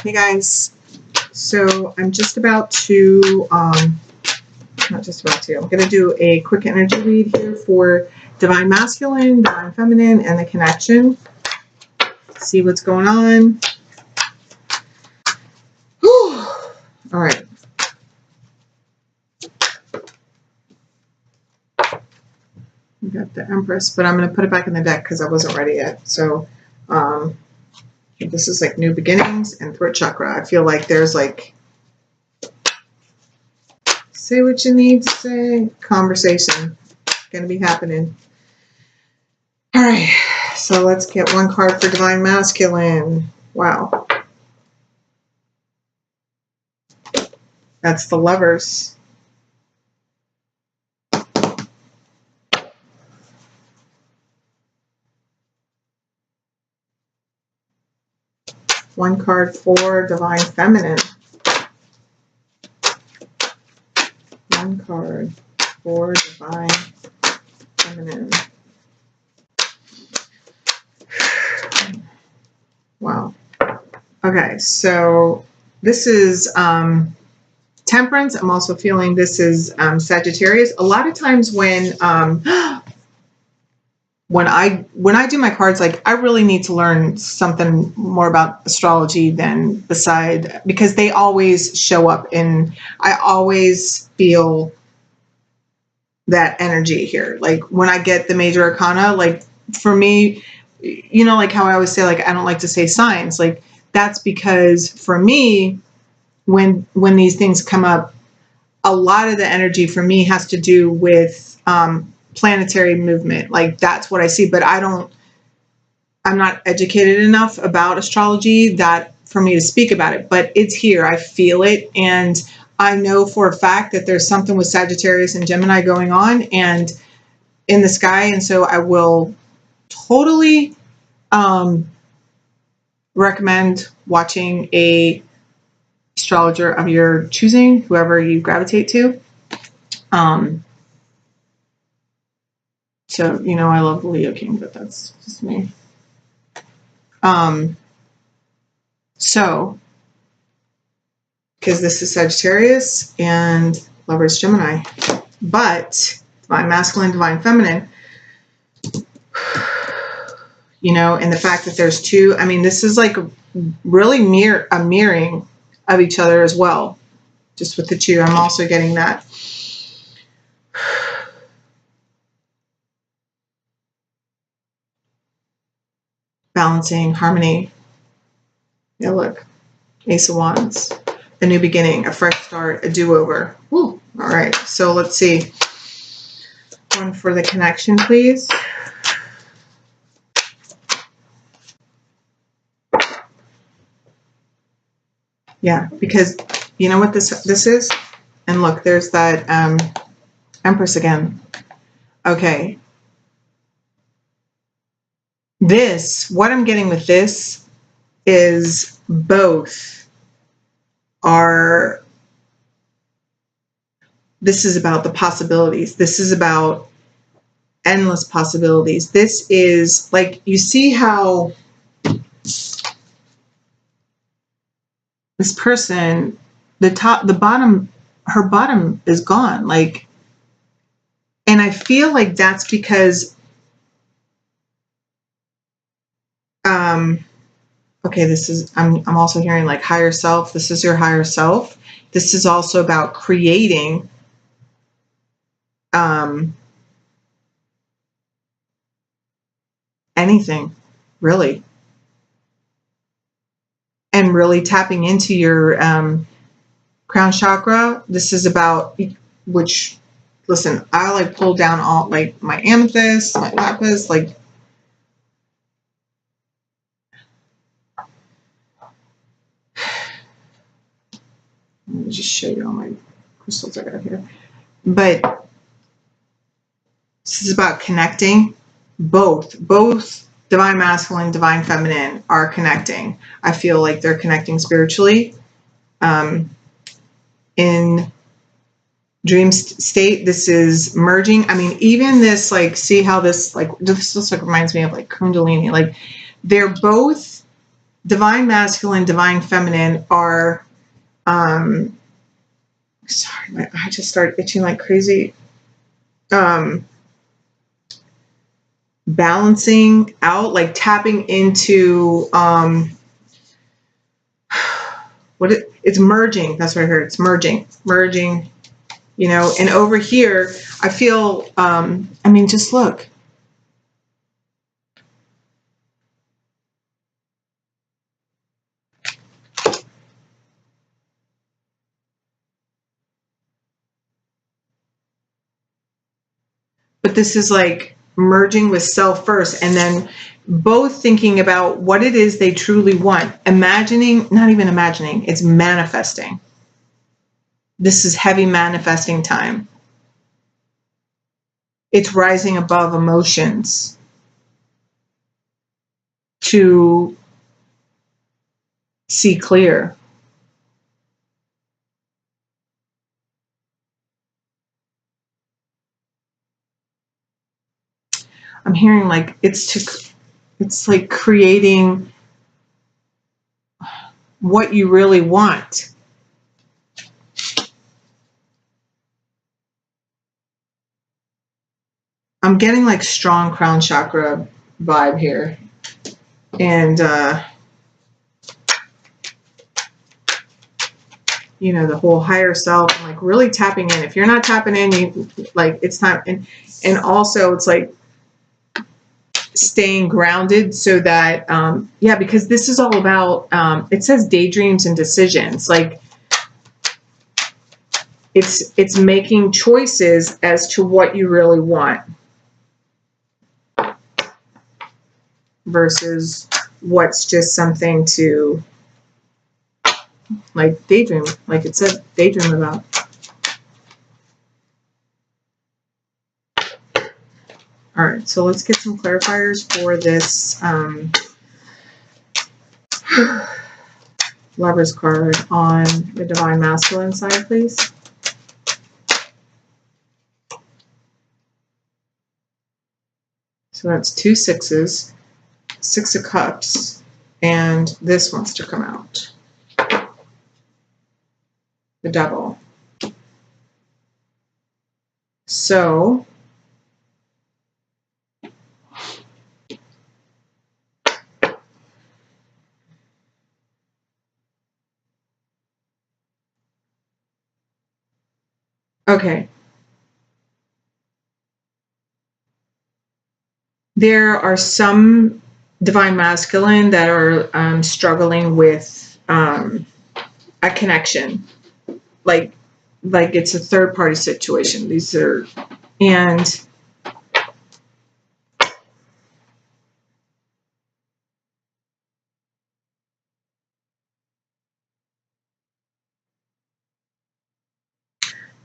Hey guys, so I'm just about to, not just about to, I'm going to do a quick energy read here for Divine Masculine, Divine Feminine, and the connection. See what's going on. Whew. All right. We got the Empress, but I'm going to put it back in the deck because I wasn't ready yet. So, this is like new beginnings and throat chakra. I feel like there's like, say what you need to say, conversation going to be happening. All right, so let's get one card for Divine Masculine. Wow. That's the Lovers. One card for Divine Feminine. One card for Divine Feminine. Wow. Okay, so this is Temperance. I'm also feeling this is Sagittarius. A lot of times when I do my cards, like I really need to learn something more about astrology than because they always show up and I always feel that energy here. Like when I get the major arcana, like for me, you know, like how I always say, like, I don't like to say signs, like that's because for me, when these things come up, a lot of the energy for me has to do with, planetary movement. Like that's what I see, but I'm not educated enough about astrology that for me to speak about it, but it's here. I feel it. And I know for a fact that there's something with Sagittarius and Gemini going on and in the sky. And so I will totally, recommend watching a astrologer of your choosing, whoever you gravitate to. So, you know, I love Leo King, but that's just me. So, because this is Sagittarius and Lovers Gemini, but Divine Masculine, Divine Feminine, you know, and the fact that there's two, I mean, this is like really a mirroring of each other as well, just with the two. I'm also getting that. Balancing, harmony. Yeah, look. Ace of Wands. A new beginning, a fresh start, a do-over. Woo. All right, so let's see. One for the connection, please. Yeah, because you know what this is? And look, there's that Empress again. Okay. What I'm getting with this is both are, this is about the possibilities. This is about endless possibilities. This is like, you see how this person, the bottom, her bottom is gone. Like, and I feel like that's because okay, this is, I'm also hearing like higher self. This is your higher self. This is also about creating anything, really. And really tapping into your crown chakra. This is about, which, listen, I like pull down all, like my amethyst, my lapis, like, let me just show you all my crystals I got here. But this is about connecting. Both Divine Masculine, Divine Feminine are connecting. I feel like they're connecting spiritually. In dream state, this is merging. I mean, even this, like, see how this, like, this just like reminds me of like Kundalini. Like, they're both divine masculine, divine feminine are, sorry, I just started itching like crazy. Balancing out, like tapping into, it's merging. That's what I heard. It's merging, you know. And over here, I feel, I mean, just look. But this is like merging with self first, and then both thinking about what it is they truly want. Imagining, not even imagining, it's manifesting. This is heavy manifesting time. It's rising above emotions to see clear. I'm hearing like it's like creating what you really want. I'm getting like strong crown chakra vibe here. And you know, the whole higher self, and like really tapping in. If you're not tapping in, you like, it's time. And also it's like staying grounded so that yeah, because this is all about it says daydreams and decisions. Like it's making choices as to what you really want versus what's just something to like daydream, like it said daydream about. All right, so let's get some clarifiers for this Lover's card on the Divine Masculine side, please. So that's 2 sixes, 6 of Cups, and this wants to come out. The Devil. So okay. There are some Divine Masculine that are struggling with a connection. Like it's a third party situation. These are, and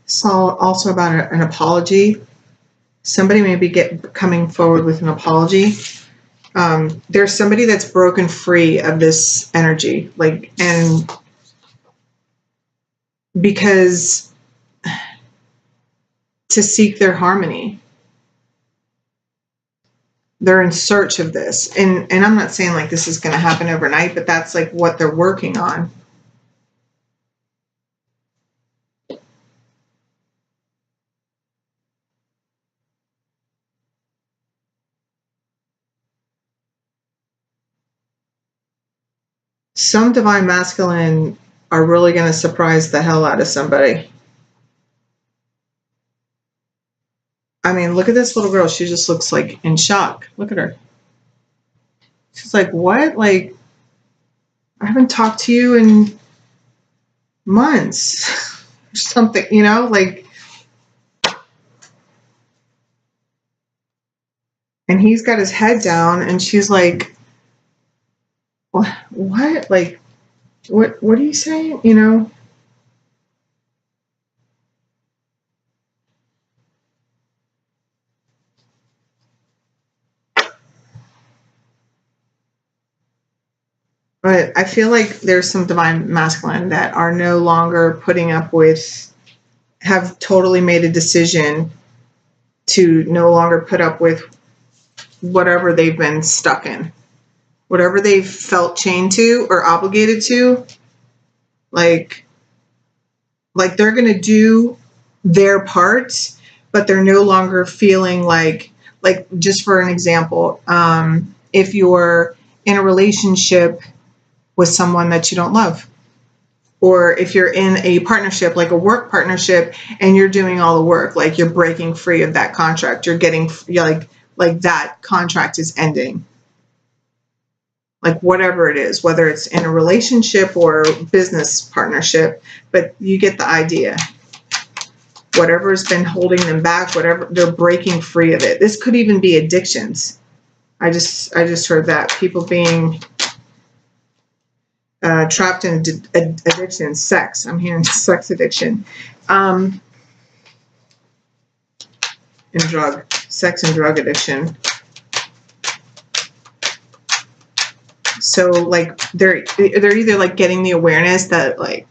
it's also about an apology. Somebody may be coming forward with an apology. There's somebody that's broken free of this energy, like, and because to seek their harmony, they're in search of this. And I'm not saying like this is going to happen overnight, but that's like what they're working on. Some Divine Masculine are really going to surprise the hell out of somebody. I mean, look at this little girl. She just looks like in shock. Look at her. She's like, what? Like, I haven't talked to you in months. Something, you know, like, and he's got his head down and she's like, what? Like, what are you saying? You know? But I feel like there's some Divine Masculine that are no longer putting up with, have totally made a decision to no longer put up with whatever they've been stuck in. whatever they've felt chained to or obligated to, like they're going to do their part, but they're no longer feeling like just for an example, if you're in a relationship with someone that you don't love, or if you're in a partnership, like a work partnership, and you're doing all the work, like you're breaking free of that contract, you're getting like that contract is ending, like whatever it is, whether it's in a relationship or business partnership, but you get the idea. Whatever's been holding them back, whatever, they're breaking free of it. This could even be addictions. I just heard that people being trapped in addiction, sex. I'm hearing sex addiction, and sex and drug addiction. So like they're either like getting the awareness that like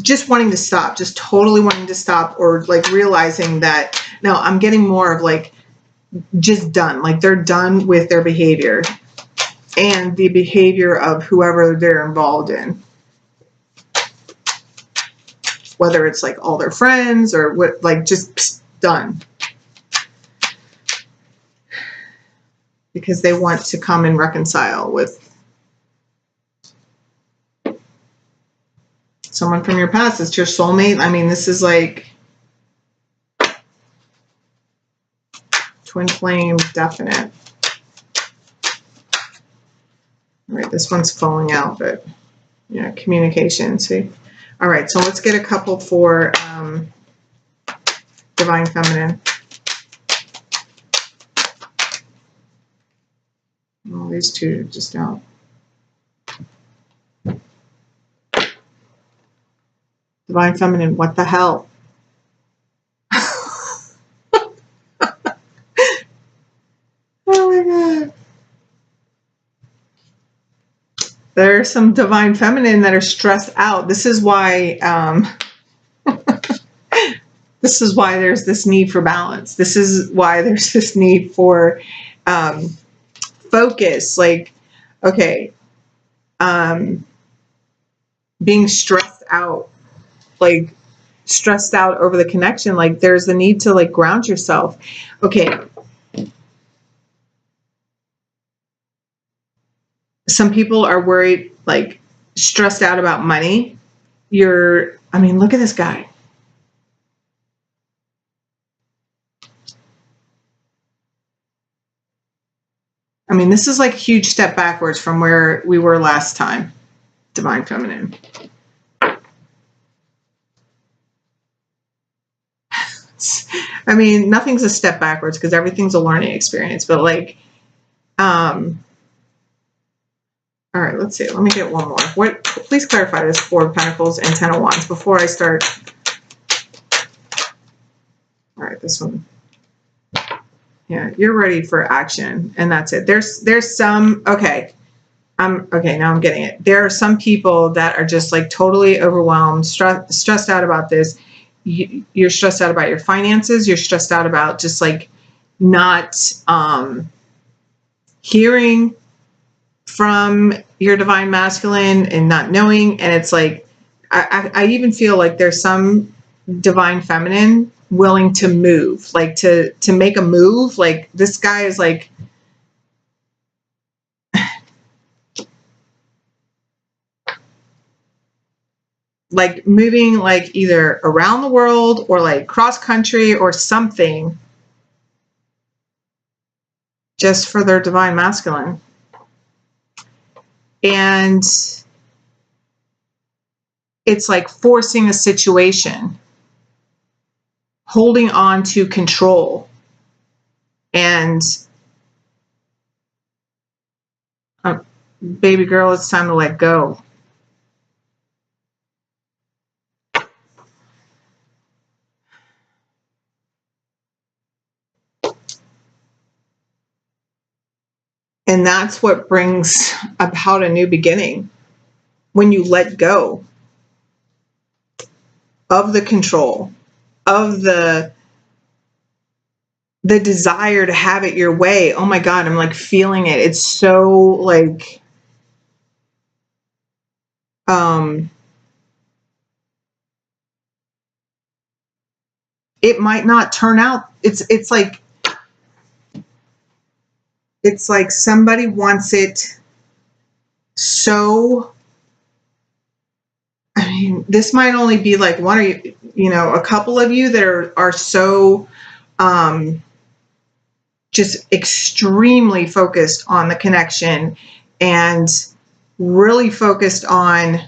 just wanting to stop, just totally wanting to stop, or like realizing that no, I'm getting more of like just done, like they're done with their behavior and the behavior of whoever they're involved in, whether it's like all their friends or what, like just done, because they want to come and reconcile with someone from your past. It's your soulmate. I mean, this is like twin flame, definite. All right, this one's falling out, but yeah, communication. See, all right. So let's get a couple for divine feminine. Oh, these two are just out. Divine feminine, what the hell? Oh my God. There's some divine feminine that are stressed out. This is why this is why there's this need for balance. This is why there's this need for focus. Like, okay, being stressed out, like stressed out over the connection. Like there's the need to like ground yourself. Okay. Some people are worried, like stressed out about money. I mean, look at this guy. I mean, this is like a huge step backwards from where we were last time. Divine feminine. I mean, nothing's a step backwards because everything's a learning experience, but like, all right, let's see. Let me get one more. Please clarify this 4 of Pentacles and 10 of Wands before I start. All right, this one. Yeah, you're ready for action, and that's it. There's some, okay. Okay, now I'm getting it. There are some people that are just like totally overwhelmed, stressed out about this. You're stressed out about your finances. You're stressed out about just like not hearing from your divine masculine and not knowing. And it's like, I even feel like there's some divine feminine willing to move, like to make a move. Like this guy is like, like moving like either around the world or like cross country or something just for their divine masculine. And it's like forcing a situation, holding on to control, and baby girl, it's time to let go. And that's what brings about a new beginning. When you let go of the control, of the the desire to have it your way. Oh my God, I'm like feeling it. It's so like, it might not turn out. It's like somebody wants it so, I mean, this might only be like one or a couple of you that are so just extremely focused on the connection and really focused on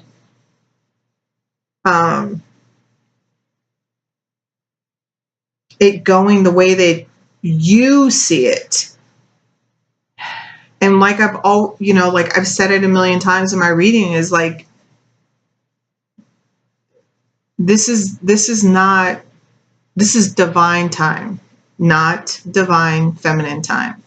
it going the way that you see it. And like I've said it a million times in my reading, is like, this is divine time, not divine feminine time.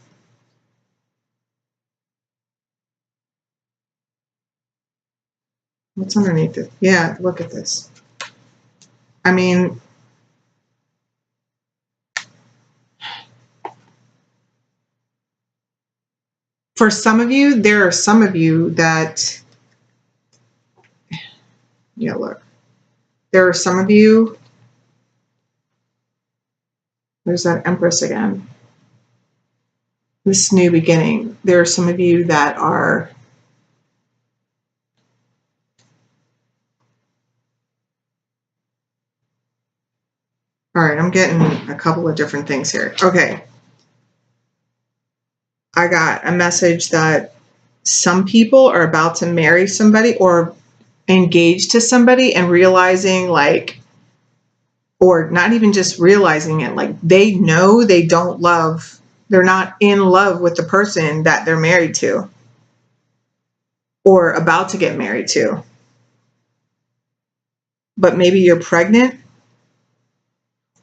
What's underneath it? Yeah, look at this. I mean, for some of you, there are some of you that, yeah, look, there are some of you, there's that Empress again. This new beginning. There are some of you that are all right, I'm getting a couple of different things here. Okay. I got a message that some people are about to marry somebody or engaged to somebody and realizing, like, or not even just realizing it, like they know they don't love, they're not in love with the person that they're married to or about to get married to. But maybe you're pregnant,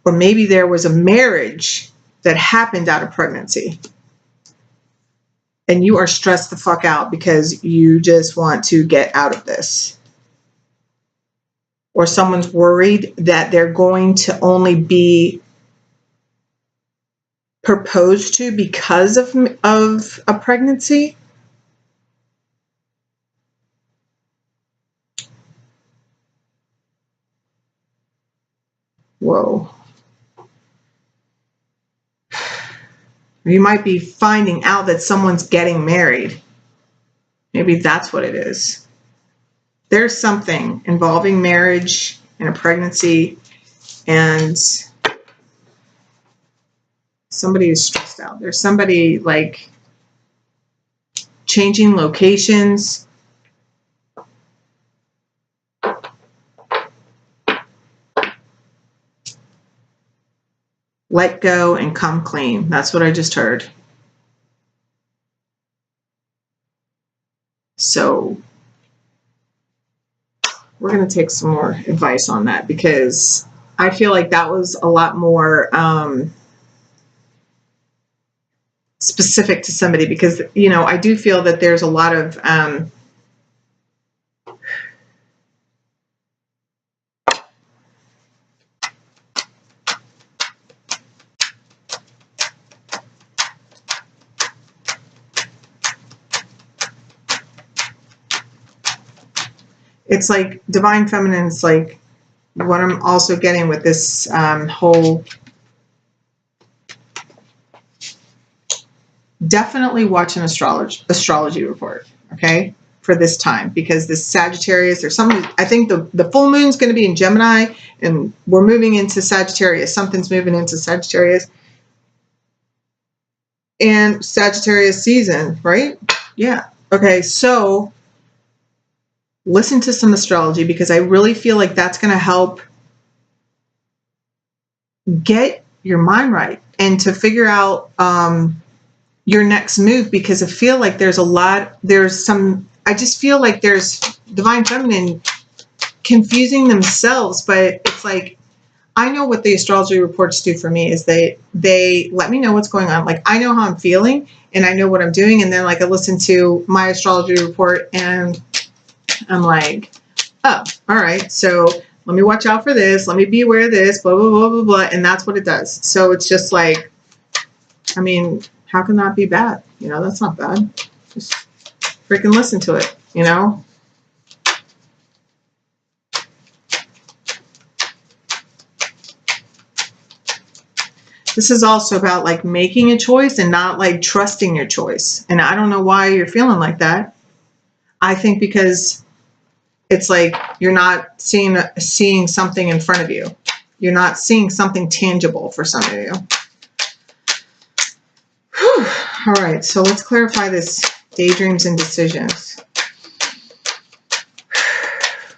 or maybe there was a marriage that happened out of pregnancy. And you are stressed the fuck out because you just want to get out of this. Or someone's worried that they're going to only be proposed to because of a pregnancy. Whoa. You might be finding out that someone's getting married. Maybe that's what it is. There's something involving marriage and a pregnancy, and somebody is stressed out. There's somebody like changing locations. Let go and come clean. That's what I just heard. So we're going to take some more advice on that, because I feel like that was a lot more specific to somebody, because, I do feel that there's a lot of it's like divine feminine is like what I'm also getting with this whole. Definitely watch an astrology report, okay, for this time, because this Sagittarius, there's something, I think the full moon's going to be in Gemini, and we're moving into Sagittarius. Something's moving into Sagittarius. And Sagittarius season, right? Yeah. Okay, so listen to some astrology, because I really feel like that's going to help get your mind right and to figure out your next move, because I feel like I just feel like there's divine feminine confusing themselves, but it's like, I know what the astrology reports do for me is they let me know what's going on. Like, I know how I'm feeling and I know what I'm doing. And then like I listen to my astrology report and I'm like, oh, all right. So let me watch out for this. Let me be aware of this, blah, blah, blah, blah, blah. And that's what it does. So it's just like, I mean, how can that be bad? You know, that's not bad. Just freaking listen to it, you know? This is also about like making a choice and not like trusting your choice. And I don't know why you're feeling like that. I think because it's like you're not seeing something in front of you. You're not seeing something tangible for some of you. Whew. All right, so let's clarify this daydreams and decisions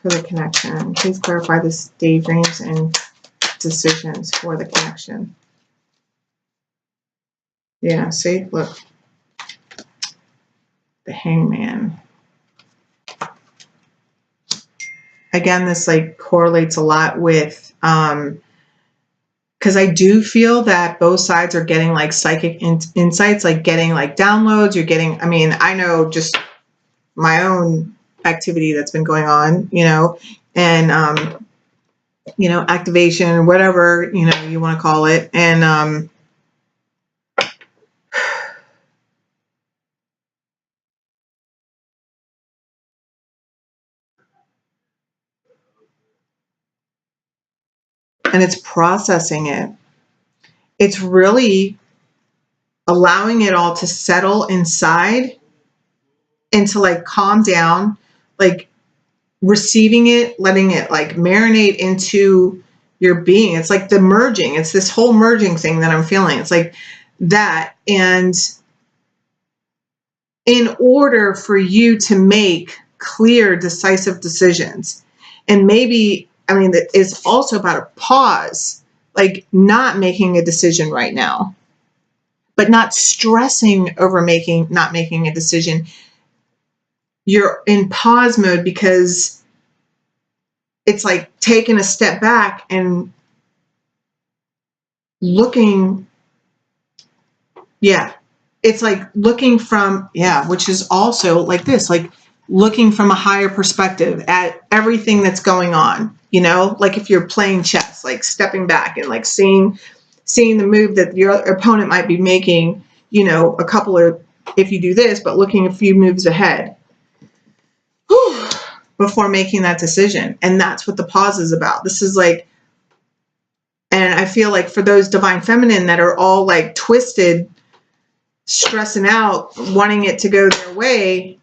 for the connection. Please clarify this daydreams and decisions for the connection. Yeah, see, look. The Hangman. Again, this like correlates a lot with, because I do feel that both sides are getting like psychic insights, like getting like downloads. You're getting, I mean, I know just my own activity that's been going on, you know, and, you know, activation, whatever, you know, you want to call it. And, it's processing it. It's really allowing it all to settle inside and to like calm down, like receiving it, letting it like marinate into your being. It's like the merging. It's this whole merging thing that I'm feeling. It's like that. And in order for you to make clear, decisive decisions, and maybe, I mean, it's also about a pause, like not making a decision right now, but not stressing over not making a decision. You're in pause mode because it's like taking a step back and looking. Yeah. It's like looking from, yeah, which is also like this, like looking from a higher perspective at everything that's going on, you know, like if you're playing chess, like stepping back and like seeing the move that your opponent might be making, you know, a couple of, if you do this, but looking a few moves ahead. Whew, before making that decision. And that's what the pause is about. This is like, and I feel like for those divine feminine that are all like twisted, stressing out, wanting it to go their way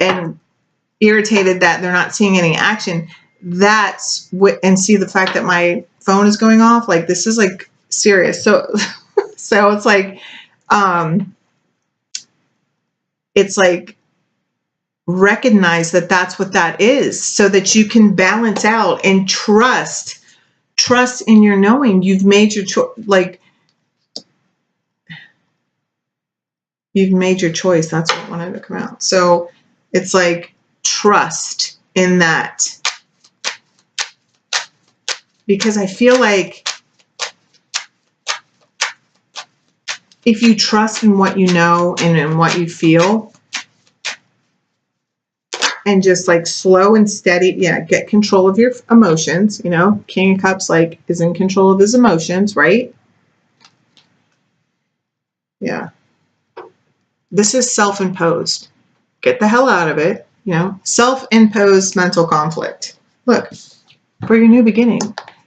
and irritated that they're not seeing any action, that's what, and see the fact that my phone is going off, like this is like serious. So it's like recognize that that's what that is, so that you can balance out and trust in your knowing. You've made your choice, like you've made your choice. That's what wanted to come out. So it's like trust in that, because I feel like if you trust in what you know and in what you feel, and just like slow and steady, yeah, get control of your emotions. You know, King of Cups like is in control of his emotions, right? Yeah. This is self-imposed. Get the hell out of it. You know, self-imposed mental conflict. Look, for your new beginning.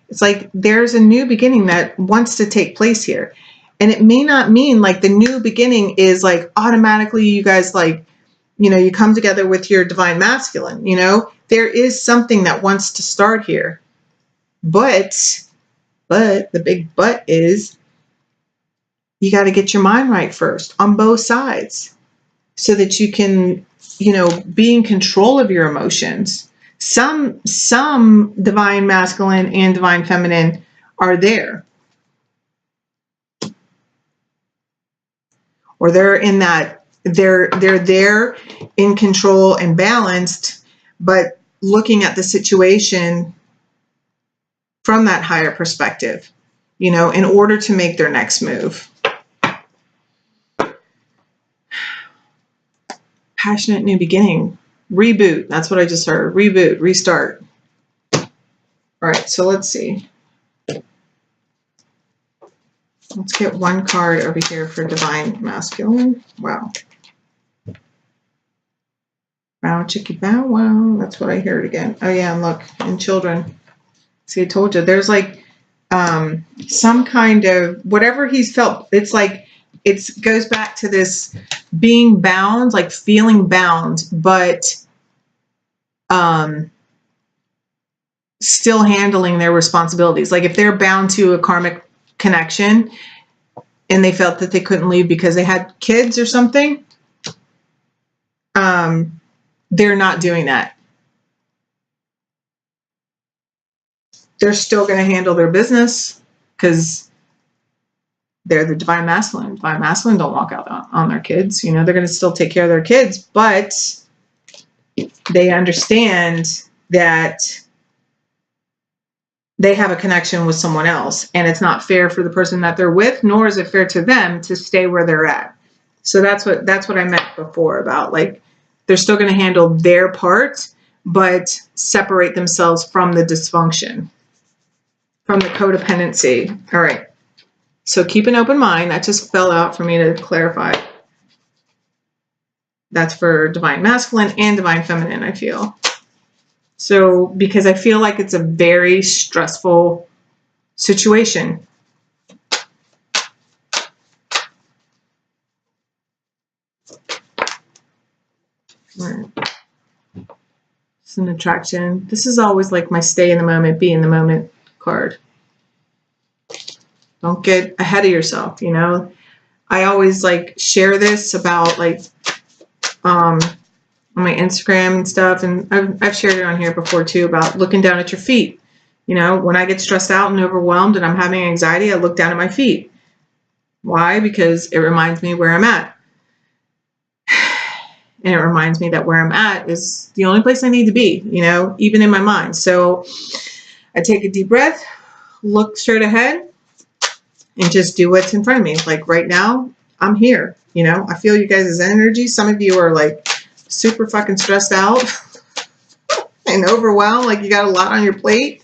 It's like there's a new beginning that wants to take place here. And it may not mean like the new beginning is like automatically you guys like, you know, you come together with your divine masculine, you know, there is something that wants to start here. But the big but is you got to get your mind right first on both sides so that you can, you know, be in control of your emotions. Some divine masculine and divine feminine are there. Or they're in that, they're there in control and balanced, but looking at the situation from that higher perspective, you know, in order to make their next move. Passionate new beginning. Reboot. That's what I just heard. Reboot. Restart. All right. So let's see. Let's get one card over here for Divine Masculine. Wow. Bow, chicky, bow, wow. That's what I heard again. Oh, yeah, and look, in children. See, I told you, there's like some kind of, whatever he's felt, it's like, it goes back to this being bound, like feeling bound, but still handling their responsibilities. Like if they're bound to a karmic connection and they felt that they couldn't leave because they had kids or something, they're not doing that. They're still going to handle their business because they're the Divine Masculine. Divine Masculine don't walk out on their kids. You know, they're going to still take care of their kids, but they understand that they have a connection with someone else, and it's not fair for the person that they're with, nor is it fair to them to stay where they're at. So that's what I meant before about, like, they're still going to handle their part, but separate themselves from the dysfunction, from the codependency. All right. So keep an open mind. That just fell out for me to clarify. That's for Divine Masculine and Divine Feminine, I feel. So, because I feel like it's a very stressful situation. Right. It's an attraction. This is always like my stay in the moment, be in the moment card. Don't get ahead of yourself, you know. I always like share this about like on my Instagram and stuff, and I've shared it on here before too, about looking down at your feet. You know, when I get stressed out and overwhelmed and I'm having anxiety, I look down at my feet. Why? Because it reminds me where I'm at. And it reminds me that where I'm at is the only place I need to be, you know, even in my mind. So I take a deep breath, look straight ahead, and just do what's in front of me. Like right now, I'm here. You know, I feel you guys' energy. Some of you are like super fucking stressed out and overwhelmed. Like you got a lot on your plate.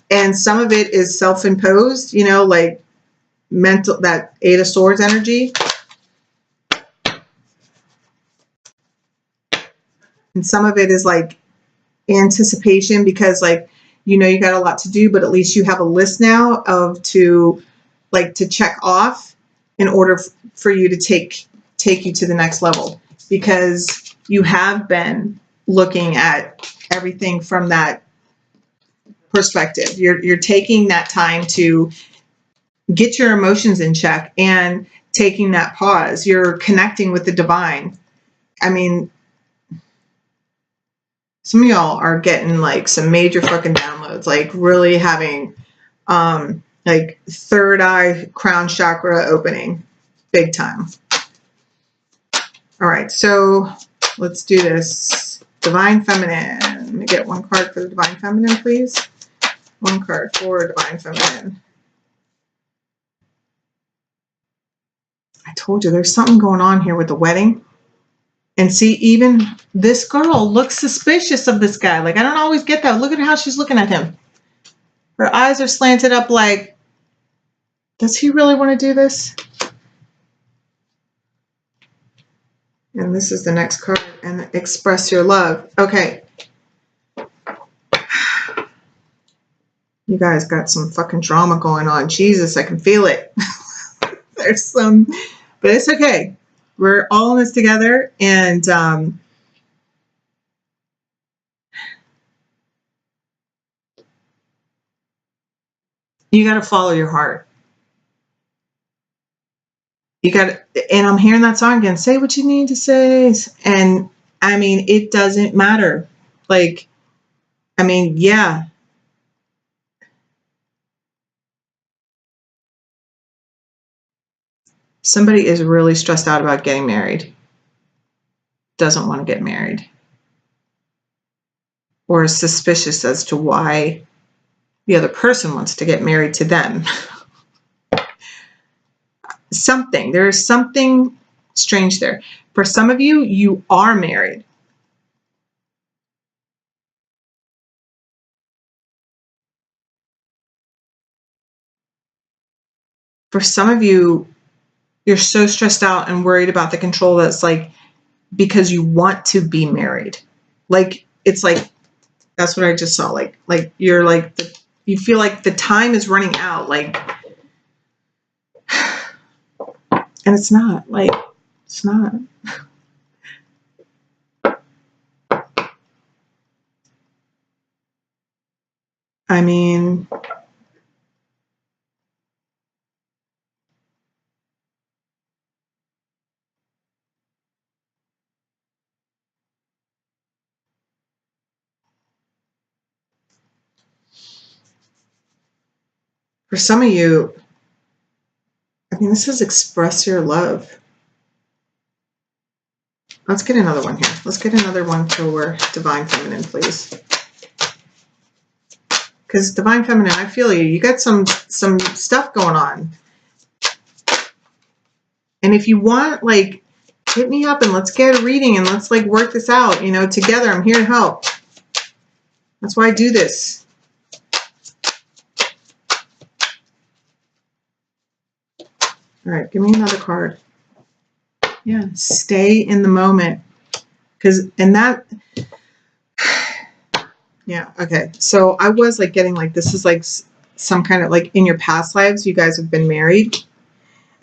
And some of it is self-imposed, you know, like mental, that Eight of Swords energy. And some of it is like anticipation because like, you know, you got a lot to do, but at least you have a list now of to check off in order for you to take you to the next level, because you have been looking at everything from that perspective. You're taking that time to get your emotions in check and taking that pause. You're connecting with the divine. I mean, some of y'all are getting like some major fucking downloads, like really having like third eye crown chakra opening big time. All right, so let's do this. Divine Feminine. Let me get one card for the Divine Feminine, please. One card for Divine Feminine. I told you there's something going on here with the wedding. And see, even this girl looks suspicious of this guy. Like, I don't always get that. Look at how she's looking at him. Her eyes are slanted up like, does he really want to do this? And this is the next card. And express your love. Okay. You guys got some fucking drama going on. Jesus, I can feel it. There's some, but it's okay. We're all in this together. And you got to follow your heart. You got to, and I'm hearing that song again. Say what you need to say. And I mean, it doesn't matter. Like, I mean, yeah. Somebody is really stressed out about getting married. Doesn't want to get married. Or is suspicious as to why the other person wants to get married to them. Something. There is something strange there. For some of you, you are married. for some of you, you're so stressed out and worried about the control that's like because you want to be married. Like, it's like, that's what I just saw. Like you're like, you feel like the time is running out. Like, and it's not. Like, it's not. I mean, for some of you, I mean, this is express your love. Let's get another one here. Let's get another one for Divine Feminine, please. Because Divine Feminine, I feel you. You got some stuff going on. And if you want, like, hit me up and let's get a reading and let's, like, work this out, you know, together. I'm here to help. That's why I do this. All right, give me another card. Yeah, stay in the moment. Because, and that, yeah, okay. So I was like getting like, this is like some kind of like in your past lives, you guys have been married.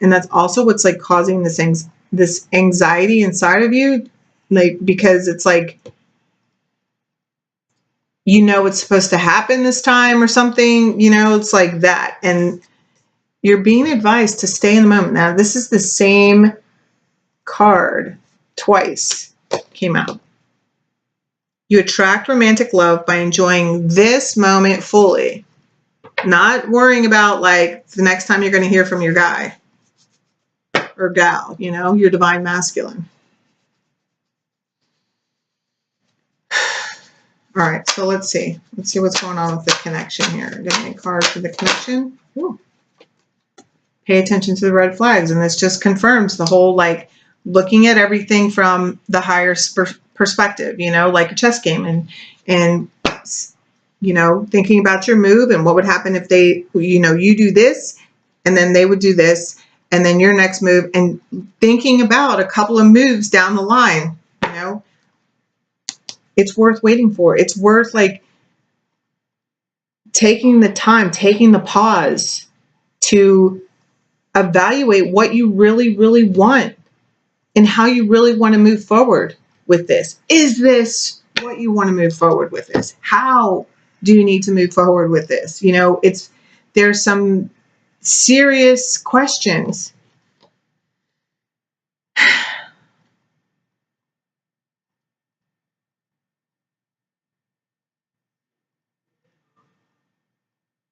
And that's also what's like causing this anxiety inside of you. Like, because it's like, you know, it's supposed to happen this time or something, you know, it's like that. And you're being advised to stay in the moment. Now, this is the same card twice came out. You attract romantic love by enjoying this moment fully, not worrying about like the next time you're going to hear from your guy or gal, you know, your divine masculine. All right, so let's see what's going on with the connection here. Give me a card for the connection. Ooh. Pay attention to the red flags, and this just confirms the whole like looking at everything from the higher perspective, you know, like a chess game, and you know, thinking about your move and what would happen if they, you know, you do this and then they would do this and then your next move, and thinking about a couple of moves down the line, you know, it's worth waiting for. It's worth like taking the time, taking the pause to evaluate what you really, really want and how you really want to move forward with this. Is this what you want to move forward with this? How do you need to move forward with this? You know, there's some serious questions.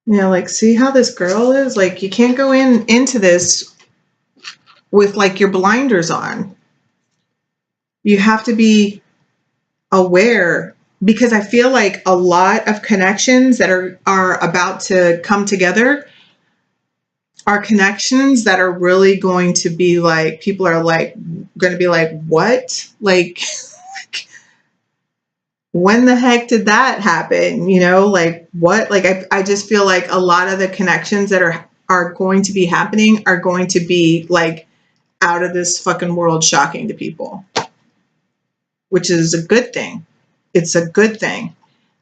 You know, like, see how this girl is? Like, you can't go into this with like your blinders on. You have to be aware, because I feel like a lot of connections that are about to come together are connections that are really going to be like, people are like going to be like, what? Like, when the heck did that happen? You know, like what? Like, I just feel like a lot of the connections that are going to be happening are going to be like out of this fucking world, shocking to people, which is a good thing. It's a good thing,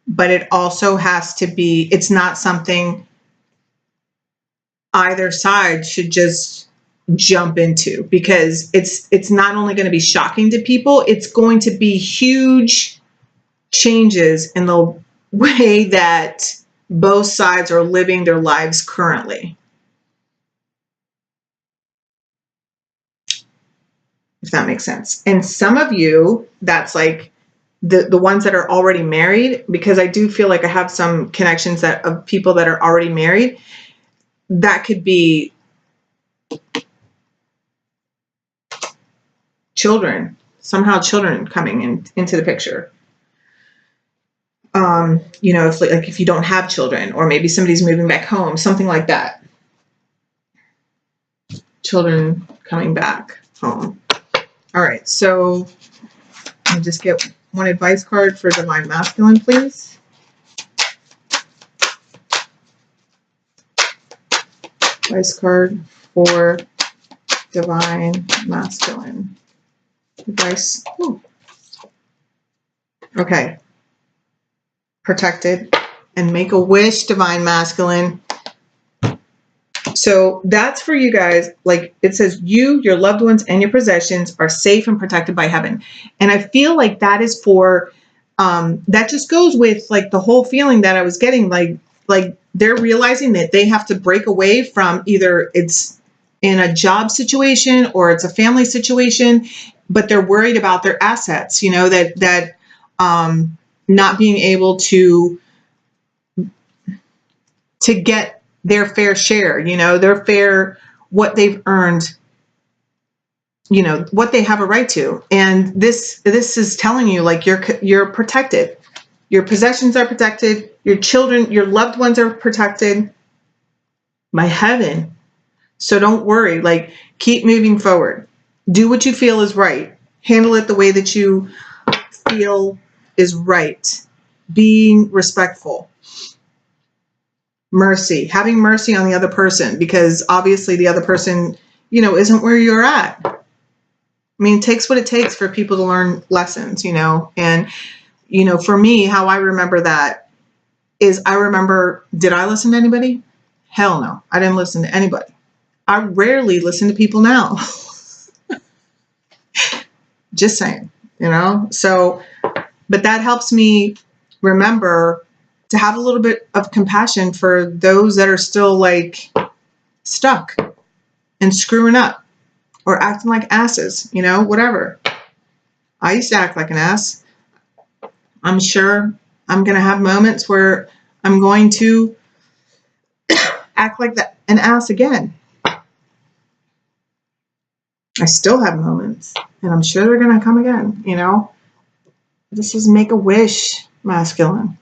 but it also has to be, it's not something either side should just jump into, because it's not only going to be shocking to people, it's going to be huge changes in the way that both sides are living their lives currently. If that makes sense. And some of you, that's like the ones that are already married, because I do feel like I have some connections that of people that are already married. That could be children, somehow children coming into the picture. You know, if you don't have children, or maybe somebody's moving back home, something like that. Children coming back home. All right, so I'll just get one advice card for Divine Masculine, please. Advice card for divine masculine. Advice. Ooh. Okay. Protected. And make a wish, divine masculine. So that's for you guys. Like it says, you, your loved ones, and your possessions are safe and protected by heaven. And I feel like that is for, that just goes with like the whole feeling that I was getting, like they're realizing that they have to break away from either it's in a job situation or it's a family situation, but they're worried about their assets, you know, that not being able to get their fair share, you know, their fair, what they've earned, you know, what they have a right to. And this is telling you like you're protected. Your possessions are protected. Your children, your loved ones are protected by heaven. So don't worry, like keep moving forward. Do what you feel is right. Handle it the way that you feel is right. Being respectful. Mercy, having mercy on the other person, because obviously the other person, you know, isn't where you're at. I mean, it takes what it takes for people to learn lessons, you know, and, you know, for me, how I remember that is I remember, did I listen to anybody? Hell no, I didn't listen to anybody. I rarely listen to people now. Just saying, you know, so, but that helps me remember to have a little bit of compassion for those that are still like stuck and screwing up or acting like asses, you know, whatever. I used to act like an ass. I'm sure I'm going to have moments where I'm going to act like an ass again. I still have moments and I'm sure they're going to come again, you know. This is make a wish, masculine.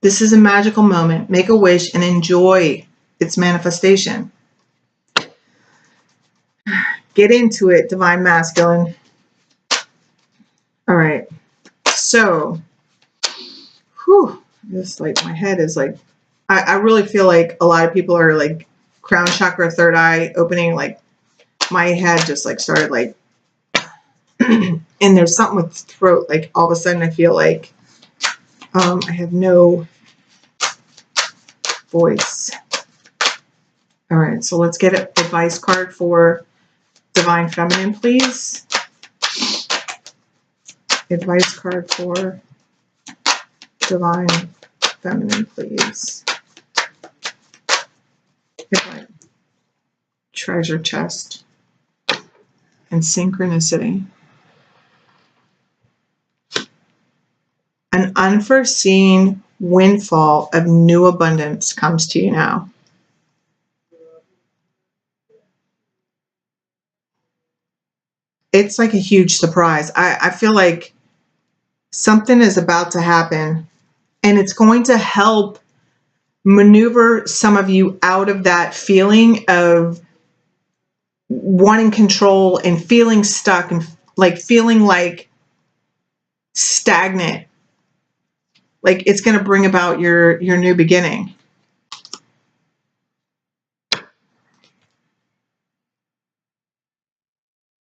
This is a magical moment. Make a wish and enjoy its manifestation. Get into it, divine masculine. All right. So, just like my head is like, I really feel like a lot of people are like crown chakra, third eye opening. Like my head just like started like, and there's something with the throat. Like all of a sudden I feel like I have no voice. All right, so let's get an advice card for divine feminine, please. Advice card for divine feminine, please. Treasure chest and synchronicity. An unforeseen windfall of new abundance comes to you now. It's like a huge surprise. I feel like something is about to happen and it's going to help maneuver some of you out of that feeling of wanting control and feeling stuck and like feeling like stagnant. Like it's going to bring about your new beginning.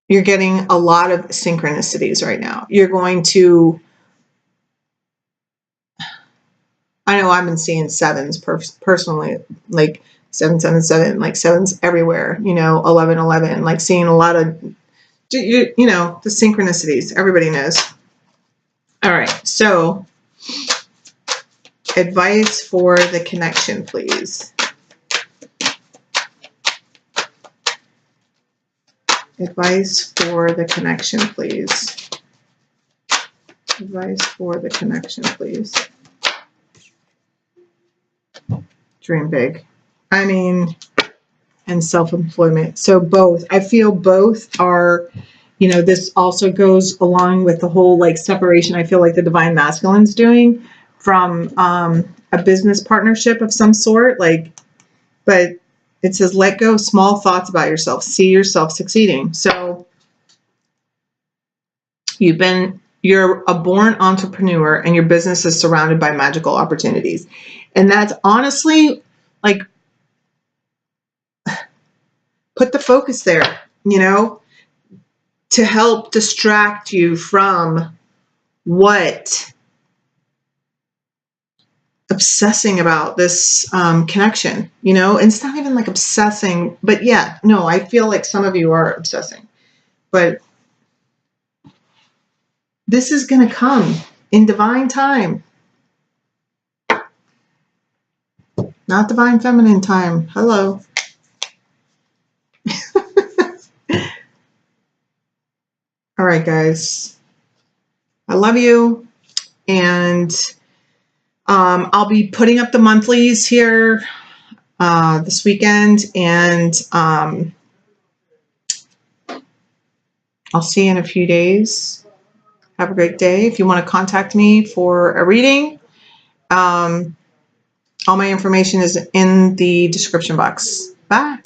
You're getting a lot of synchronicities right now. You're going to, I know I've been seeing sevens personally, like 777, like sevens everywhere, you know, 1111, like seeing a lot of, you know, the synchronicities. Everybody knows. All right. So advice for the connection, please. Advice for the connection, please. Advice for the connection, please. Dream big. I mean, and self-employment. So both. I feel both are, you know, this also goes along with the whole like separation I feel like the divine masculine's doing from a business partnership of some sort. Like, but it says, let go of small thoughts about yourself. See yourself succeeding. So you're a born entrepreneur and your business is surrounded by magical opportunities. And that's honestly like put the focus there, you know, to help distract you from what obsessing about this connection, you know. And it's not even like obsessing, but yeah, no, I feel like some of you are obsessing, but this is going to come in divine time, not divine feminine time. Hello. All right, guys, I love you. And I'll be putting up the monthlies here this weekend, and I'll see you in a few days. Have a great day. If you want to contact me for a reading, all my information is in the description box. Bye.